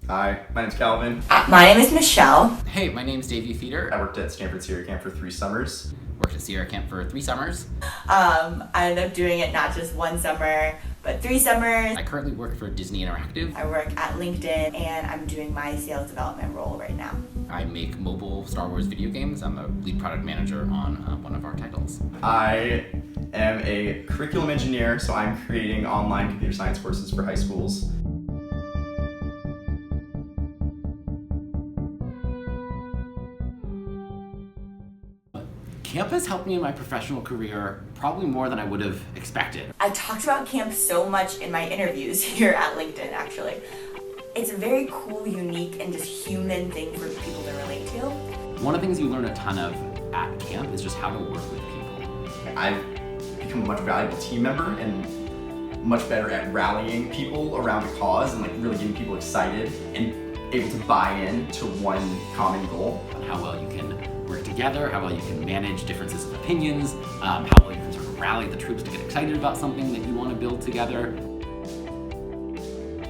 Hi, my name's Calvin. My name is Michelle. Hey, my name's Davey Feeder. I worked at Stanford Sierra Camp for 3 summers. Worked at Sierra Camp for 3 summers. I ended up doing it not just 1 summer, but 3 summers. I currently work for Disney Interactive. I work at LinkedIn, and I'm doing my sales development role right now. I make mobile Star Wars video games. I'm the lead product manager on one of our titles. I am a curriculum engineer, so I'm creating online computer science courses for high schools. Camp has helped me in my professional career probably more than I would have expected. I talked about camp so much in my interviews here at LinkedIn, actually. It's a very cool, unique, and just human thing for people to relate to. One of the things you learn a ton of at camp is just how to work with people. I've become a much valuable team member and much better at rallying people around a cause and really getting people excited and able to buy in to one common goal. On how well you can work together, how well you can manage differences of opinions, how well you can sort of rally the troops to get excited about something that you want to build together.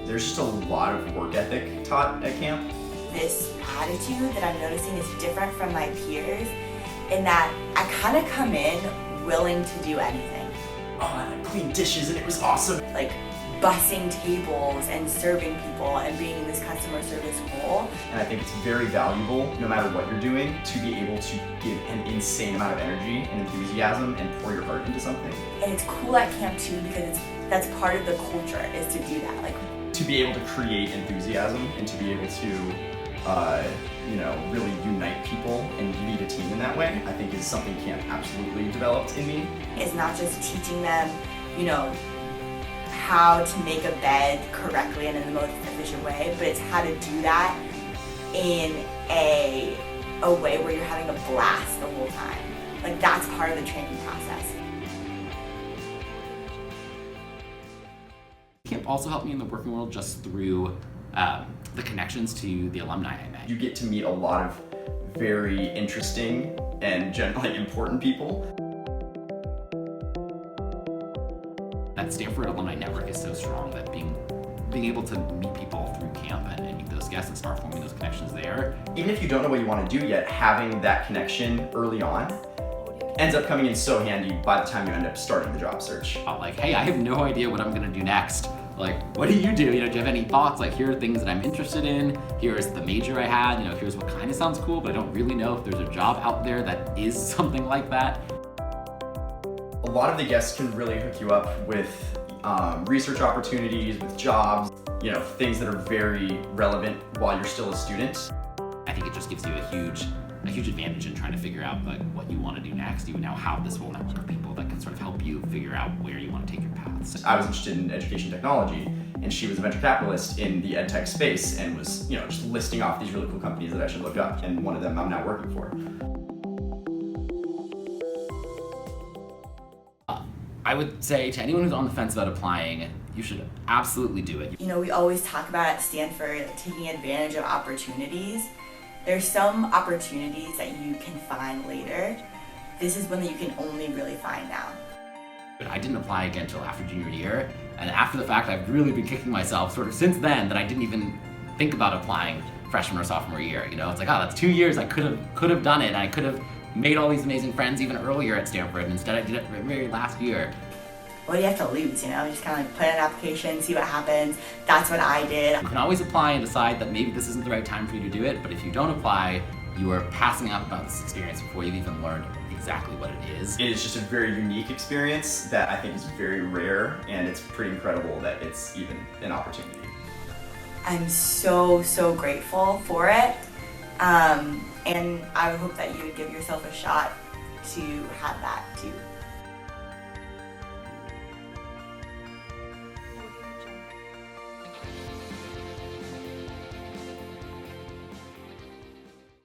There's just a lot of work ethic taught at camp. This attitude that I'm noticing is different from my peers in that I kind of come in willing to do anything. Oh, and I cleaned dishes and it was awesome. Like bussing tables and serving people and being in this customer service role. And I think it's very valuable, no matter what you're doing, to be able to give an insane amount of energy and enthusiasm and pour your heart into something. And it's cool at camp too because that's part of the culture is to do that. To be able to create enthusiasm and to be able to really unite people and lead a team in that way, I think is something camp absolutely developed in me. It's not just teaching them, how to make a bed correctly and in the most efficient way, but it's how to do that in a way where you're having a blast the whole time. That's part of the training process. Camp also helped me in the working world just through the connections to the alumni I met. You get to meet a lot of very interesting and generally important people. That Stanford alumni network is so strong that being able to meet people through camp and meet those guests and start forming those connections there. Even if you don't know what you want to do yet, having that connection early on ends up coming in so handy by the time you end up starting the job search. Hey, I have no idea what I'm gonna do next. What do you do? Do you have any thoughts? Here are things that I'm interested in. Here's the major I had. Here's what kind of sounds cool, but I don't really know if there's a job out there that is something like that. A lot of the guests can really hook you up with research opportunities, with jobs, things that are very relevant while you're still a student. I think it just gives you a huge advantage in trying to figure out what you want to do next. You now have this whole network of people that can sort of help you figure out where you want to take your paths. I was interested in education technology, and she was a venture capitalist in the ed tech space and was just listing off these really cool companies that I should look up, and one of them I'm now working for. I would say to anyone who's on the fence about applying, you should absolutely do it. We always talk about at Stanford taking advantage of opportunities. There's some opportunities that you can find later. This is one that you can only really find now. But I didn't apply again until after junior year, and after the fact, I've really been kicking myself sort of since then that I didn't even think about applying freshman or sophomore year. It's that's 2 years I could have done it, and I could have made all these amazing friends even earlier at Stanford, and instead I did it very last year. What do you have to lose, Just kind of put in an application, see what happens. That's what I did. You can always apply and decide that maybe this isn't the right time for you to do it, but if you don't apply, you are passing out about this experience before you've even learned exactly what it is. It is just a very unique experience that I think is very rare, and it's pretty incredible that it's even an opportunity. I'm so grateful for it, and I would hope that you would give yourself a shot to have that too.